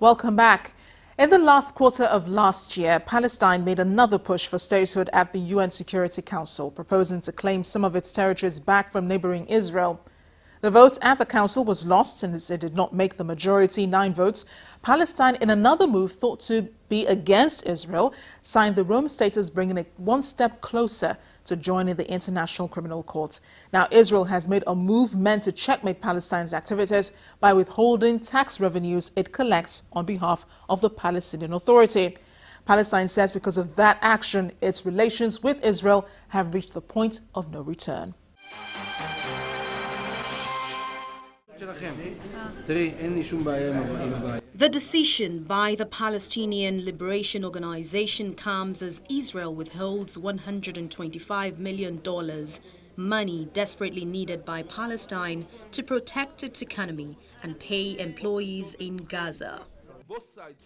Welcome back. In the last quarter of last year, Palestine made another push for statehood at the UN Security Council, proposing to claim some of its territories back from neighboring Israel. The vote at the council was lost and it did not make the majority, 9 votes. Palestine, in another move thought to be against Israel, signed the Rome Statute, bringing it one step closer to joining the International Criminal Court. Now, Israel has made a move meant to checkmate Palestine's activities by withholding tax revenues it collects on behalf of the Palestinian Authority. Palestine says because of that action, its relations with Israel have reached the point of no return. The decision by the Palestinian Liberation Organization comes as Israel withholds $125 million, money desperately needed by Palestine to protect its economy and pay employees in Gaza.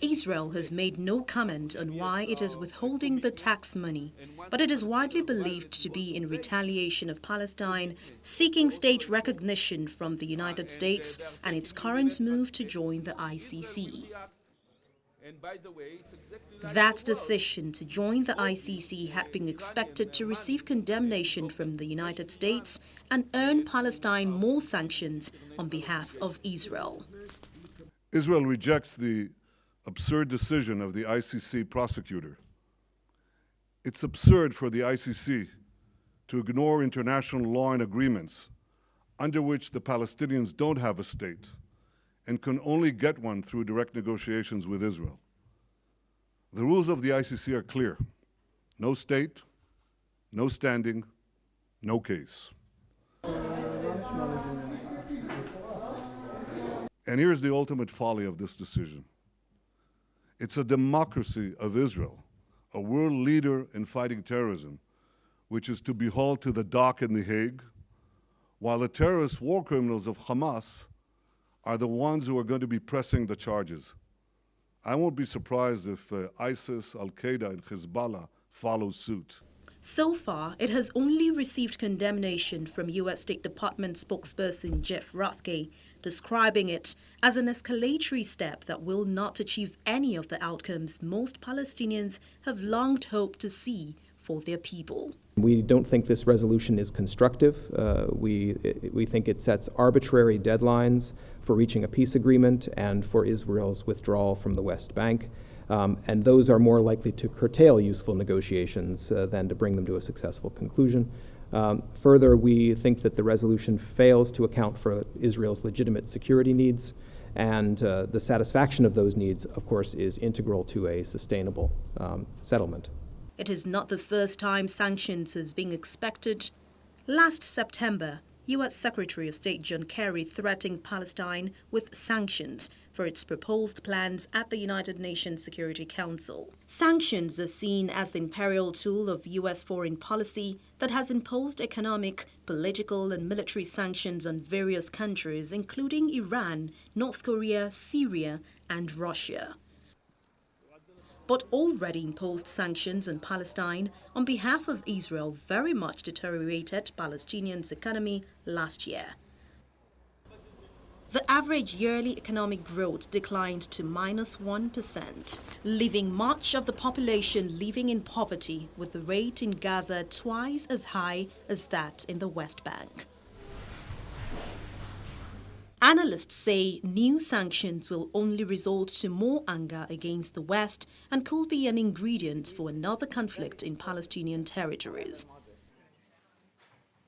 Israel has made no comment on why it is withholding the tax money, but it is widely believed to be in retaliation of Palestine seeking state recognition from the United States and its current move to join the ICC. That decision to join the ICC had been expected to receive condemnation from the United States and earn Palestine more sanctions on behalf of Israel. Israel rejects the absurd decision of the ICC prosecutor. It's absurd for the ICC to ignore international law and agreements under which the Palestinians don't have a state and can only get one through direct negotiations with Israel. The rules of the ICC are clear. No state, no standing, no case. And here's the ultimate folly of this decision. It's a democracy of Israel, a world leader in fighting terrorism, which is to be hauled to the dock in The Hague, while the terrorist war criminals of Hamas are the ones who are going to be pressing the charges. I won't be surprised if ISIS, Al-Qaeda, and Hezbollah follow suit. So far, it has only received condemnation from U.S. State Department spokesperson Jeff Rothke, describing it as an escalatory step that will not achieve any of the outcomes most Palestinians have long hoped to see for their people. We don't think this resolution is constructive. We think it sets arbitrary deadlines for reaching a peace agreement and for Israel's withdrawal from the West Bank. And those are more likely to curtail useful negotiations than to bring them to a successful conclusion. Further, we think that the resolution fails to account for Israel's legitimate security needs, and the satisfaction of those needs, of course, is integral to a sustainable settlement. It is not the first time sanctions is being expected. Last September, U.S. Secretary of State John Kerry threatened Palestine with sanctions for its proposed plans at the United Nations Security Council. Sanctions are seen as the imperial tool of U.S. foreign policy that has imposed economic, political, and military sanctions on various countries, including Iran, North Korea, Syria, and Russia. But already imposed sanctions on Palestine on behalf of Israel very much deteriorated Palestinians' economy last year. The average yearly economic growth declined to -1%, leaving much of the population living in poverty, with the rate in Gaza twice as high as that in the West Bank. Analysts say new sanctions will only result to more anger against the West and could be an ingredient for another conflict in Palestinian territories.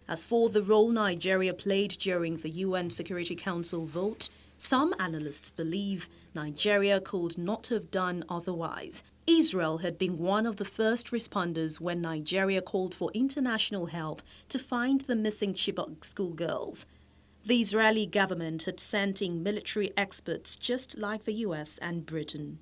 As for the role Nigeria played during the UN Security Council vote, some analysts believe Nigeria could not have done otherwise. Israel had been one of the first responders when Nigeria called for international help to find the missing Chibok schoolgirls. The Israeli government had sent in military experts just like the US and Britain.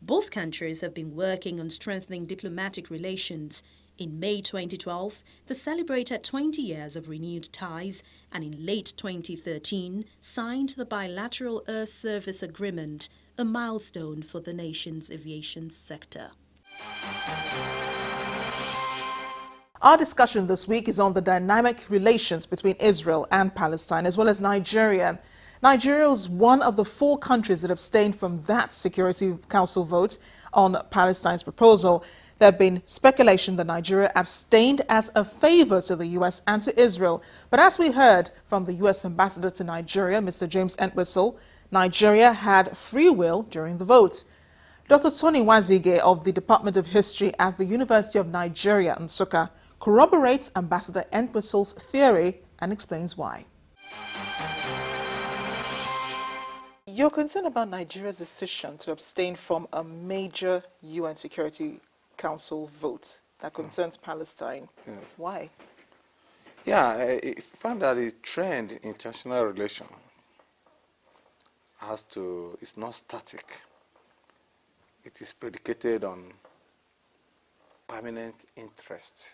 Both countries have been working on strengthening diplomatic relations. In May 2012, they celebrated 20 years of renewed ties, and in late 2013 signed the bilateral air service agreement, a milestone for the nation's aviation sector. Our discussion this week is on the dynamic relations between Israel and Palestine, as well as Nigeria. Nigeria was one of the 4 countries that abstained from that Security Council vote on Palestine's proposal. There have been speculation that Nigeria abstained as a favor to the U.S. and to Israel. But as we heard from the U.S. ambassador to Nigeria, Mr. James Entwistle, Nigeria had free will during the vote. Dr. Tony Wazige of the Department of History at the University of Nigeria, Nsukka, corroborates Ambassador Entwistle's theory and explains why. You're concerned about Nigeria's decision to abstain from a major UN Security Council vote that concerns Palestine. Yes. Why? Yeah, I found that the trend in international relation it's not static. It is predicated on permanent interest,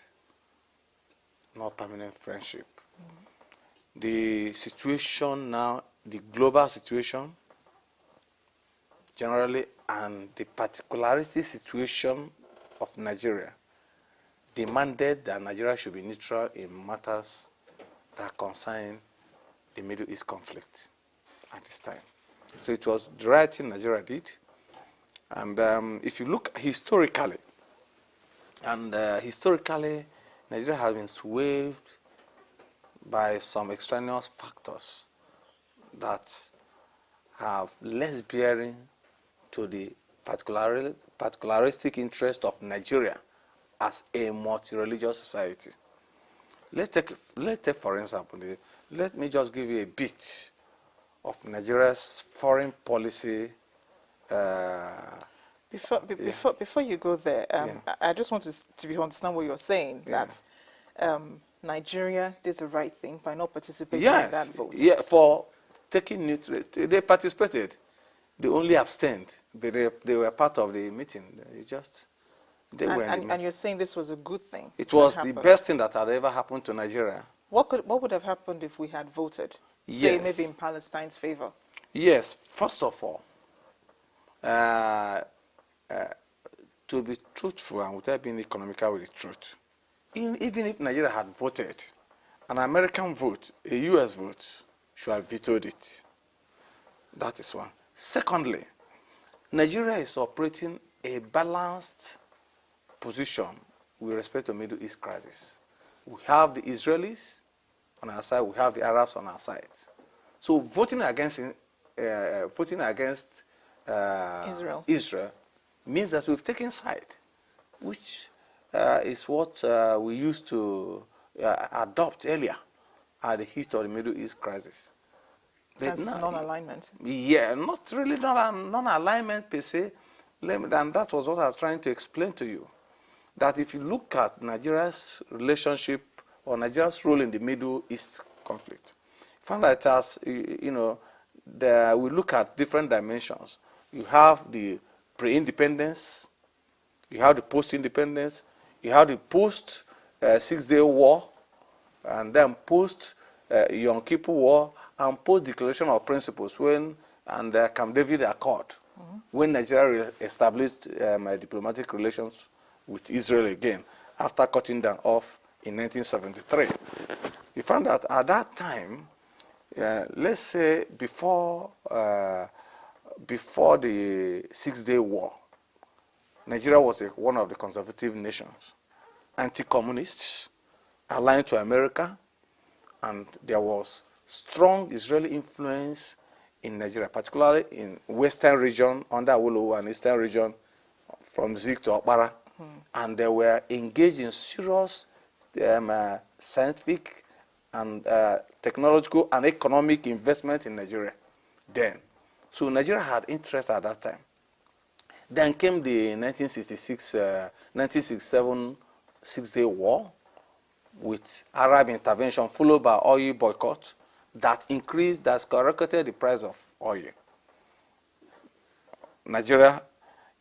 not permanent friendship. The situation now, the global situation generally, and the particularity situation of Nigeria demanded that Nigeria should be neutral in matters that concern the Middle East conflict at this time. So it was the right thing Nigeria did. And if you look historically, Nigeria has been swayed by some extraneous factors that have less bearing to the particularistic interest of Nigeria as a multi-religious society. Let's take for example, let me just give you a bit of Nigeria's foreign policy. Before you go there, I just want to understand what you're saying, that Nigeria did the right thing by not participating in that vote. Yeah, for taking it, they participated. They only abstained, but they were part of the meeting. And you're saying this was a good thing? It was the best thing that had ever happened to Nigeria. What would have happened if we had voted, say maybe in Palestine's favor? Yes, first of all, to be truthful and without being economical with the truth, even if Nigeria had voted, an American vote, a US vote, should have vetoed it. That is one. Secondly, Nigeria is operating a balanced position with respect to Middle East crisis. We have the Israelis on our side, we have the Arabs on our side. So voting against Israel means that we've taken side, which is what we used to adopt earlier at the heat of the Middle East crisis. That's non-alignment. Yeah, not really non-alignment per se, and that was what I was trying to explain to you. That if you look at Nigeria's relationship or Nigeria's role in the Middle East conflict, find that as we look at different dimensions. You have the pre-independence, you have the post-independence, you have the post-Six-Day War, and then post-Yom Kippur War, and post-Declaration of Principles and Camp David Accord, when Nigeria established diplomatic relations with Israel again, after cutting them off in 1973. We found that at that time, let's say before the Six-Day War, Nigeria was one of the conservative nations, anti-communists, aligned to America, and there was strong Israeli influence in Nigeria, particularly in western region, under Awolowo, and eastern region, from Zik to Okpara. And they were engaged in serious scientific and technological and economic investment in Nigeria then. So Nigeria had interest at that time. Then came the 1967 Six-Day War with Arab intervention, followed by oil boycott that skyrocketed the price of oil. Nigeria,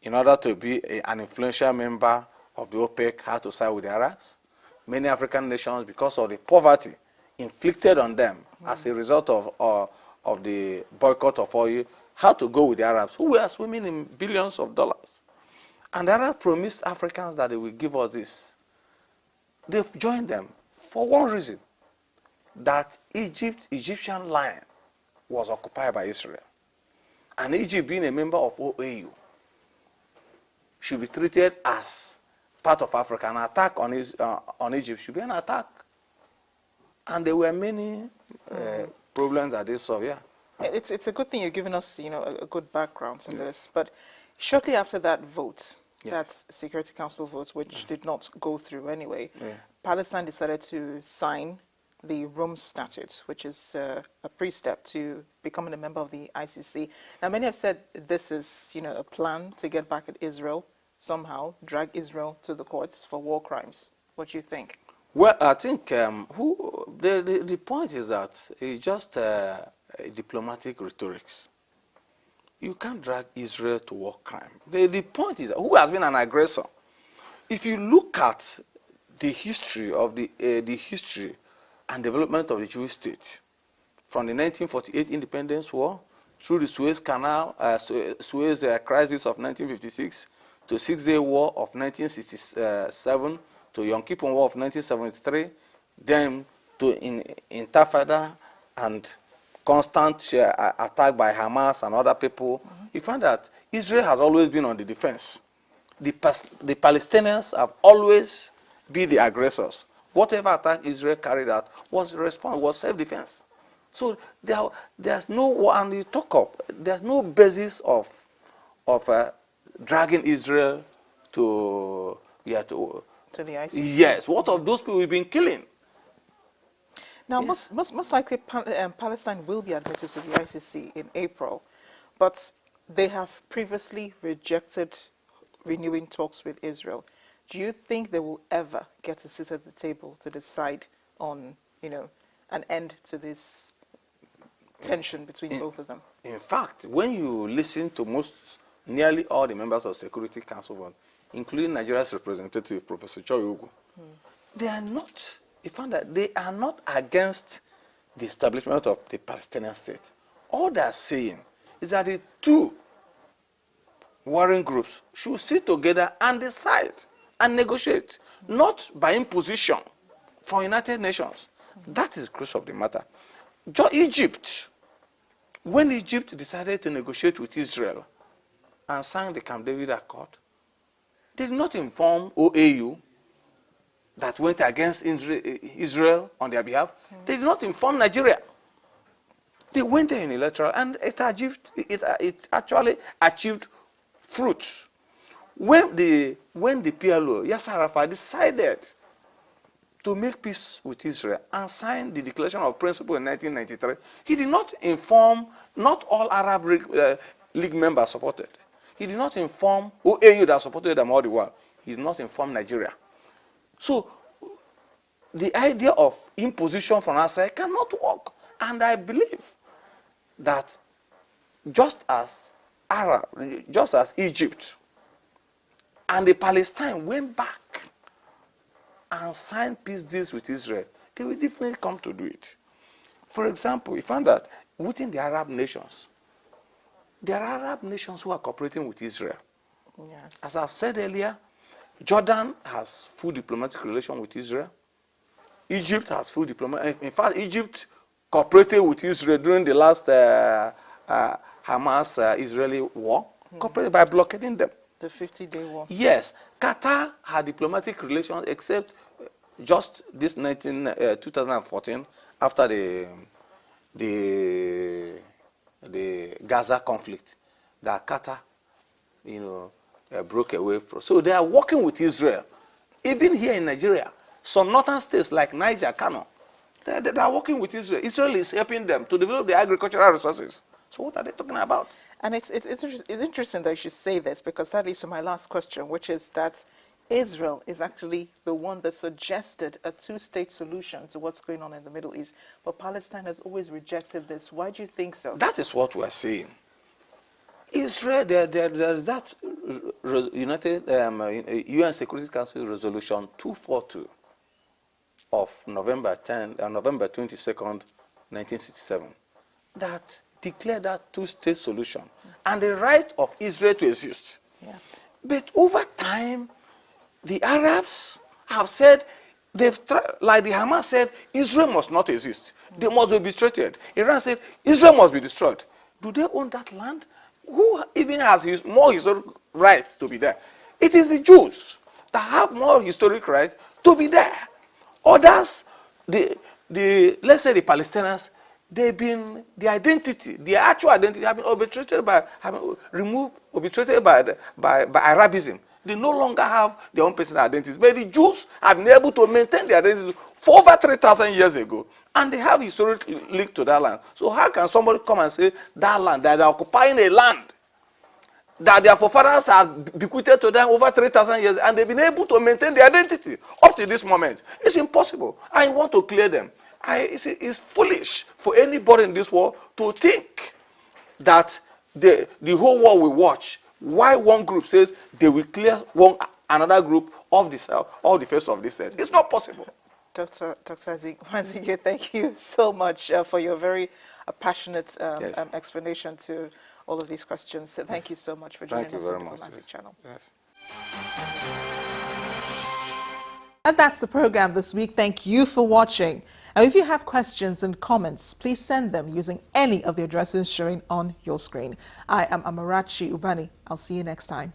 in order to be an influential member of the OPEC, had to side with the Arabs. Many African nations, because of the poverty inflicted on them as a result of the boycott of oil, had to go with the Arabs, who were swimming in billions of dollars. And the Arabs promised Africans that they will give us this. They've joined them for one reason, that Egyptian lion was occupied by Israel. And Egypt, being a member of OAU, should be treated as part of Africa. An attack on Egypt should be an attack. And there were many problems that they saw, yeah. It's a good thing you're giving us, a good background to this. But shortly after that vote, that Security Council vote, which did not go through anyway, Palestine decided to sign the Rome Statute, which is a pre-step to becoming a member of the ICC. Now, many have said this is, a plan to get back at Israel, somehow drag Israel to the courts for war crimes. What do you think? Well, I think the point is that it's just diplomatic rhetorics. You can't drag Israel to war crime. The point is, who has been an aggressor? If you look at the history of the history and development of the Jewish state, from the 1948 Independence War through the Suez Canal, Suez crisis of 1956, to Six-Day War of 1967, to Yom Kippur War of 1973, then to Intifada and constant attack by Hamas and other people, you find that Israel has always been on the defense. The Palestinians have always been the aggressors. Whatever attack Israel carried out was self-defense. So there's no, and you talk of, there's no basis of dragging Israel to the ICC. Yes, what of those people we've been killing? Now, most likely, Palestine will be admitted to the ICC in April, but they have previously rejected renewing talks with Israel. Do you think they will ever get to sit at the table to decide on, an end to this tension between both of them? In fact, when you listen to nearly all the members of Security Council, including Nigeria's representative, Professor Choyugu, they are not. You found that they are not against the establishment of the Palestinian state. All they are saying is that the two warring groups should sit together and decide and negotiate, not by imposition from United Nations. That is the crux of the matter. Egypt, when Egypt decided to negotiate with Israel and signed the Camp David Accord, they did not inform OAU that went against Israel on their behalf. They did not inform Nigeria. They went there unilateral, and it actually achieved fruits. When the PLO, Yasser Arafat, decided to make peace with Israel and signed the Declaration of Principle in 1993, he did not inform, not all Arab League members supported. He did not inform OAU that supported them all the while. He did not inform Nigeria. So the idea of imposition from our side cannot work. And I believe that just as Egypt and the Palestine went back and signed peace deals with Israel, they will definitely come to do it. For example, we found that within the Arab nations, there are Arab nations who are cooperating with Israel. Yes. As I've said earlier, Jordan has full diplomatic relation with Israel. Egypt has full diplomatic. In fact, Egypt cooperated with Israel during the last Hamas-Israeli war, cooperated by blockading them. The 50-day war. Yes. Qatar had diplomatic relations, except just this 2014, after the Gaza conflict, that Qatar, broke away from. So they are working with Israel. Even here in Nigeria, some northern states like Niger, Kano, they are working with Israel. Israel is helping them to develop the agricultural resources. So what are they talking about? And it's interesting that you should say this, because that leads to my last question, which is that Israel is actually the one that suggested a two-state solution to what's going on in the Middle East. But Palestine has always rejected this. Why do you think so? That is what we're saying. Israel, there's that UN Security Council Resolution 242 of November 22nd, 1967, that declared that two-state solution and the right of Israel to exist. Yes. But over time, the Arabs have said They've tried, like the Hamas said, Israel must not exist. They must be betrayed. Iran said, Israel must be destroyed. Do they own that land? Who even has more historic rights to be there? It is the Jews that have more historic rights to be there. Others, let's say the Palestinians, they've been, the identity, the actual identity have been obliterated by, obliterated by Arabism. They no longer have their own personal identities. But the Jews have been able to maintain their identities for over 3,000 years ago. And they have historic link to that land. So how can somebody come and say that land, that they're occupying a land that their forefathers have bequeathed to them over 3,000 years, and they've been able to maintain their identity up to this moment? It's impossible. I want to clear them. It's foolish for anybody in this world to think that the whole world will watch why one group says they will clear another group off the face of this earth. It's not possible. Dr. Mazige, thank you so much for your very passionate Yes. explanation to all of these questions. So thank you so much for joining us on the Diplomatic Channel. Yes. And that's the program this week. Thank you for watching. And if you have questions and comments, please send them using any of the addresses showing on your screen. I am Amarachi Ubani. I'll see you next time.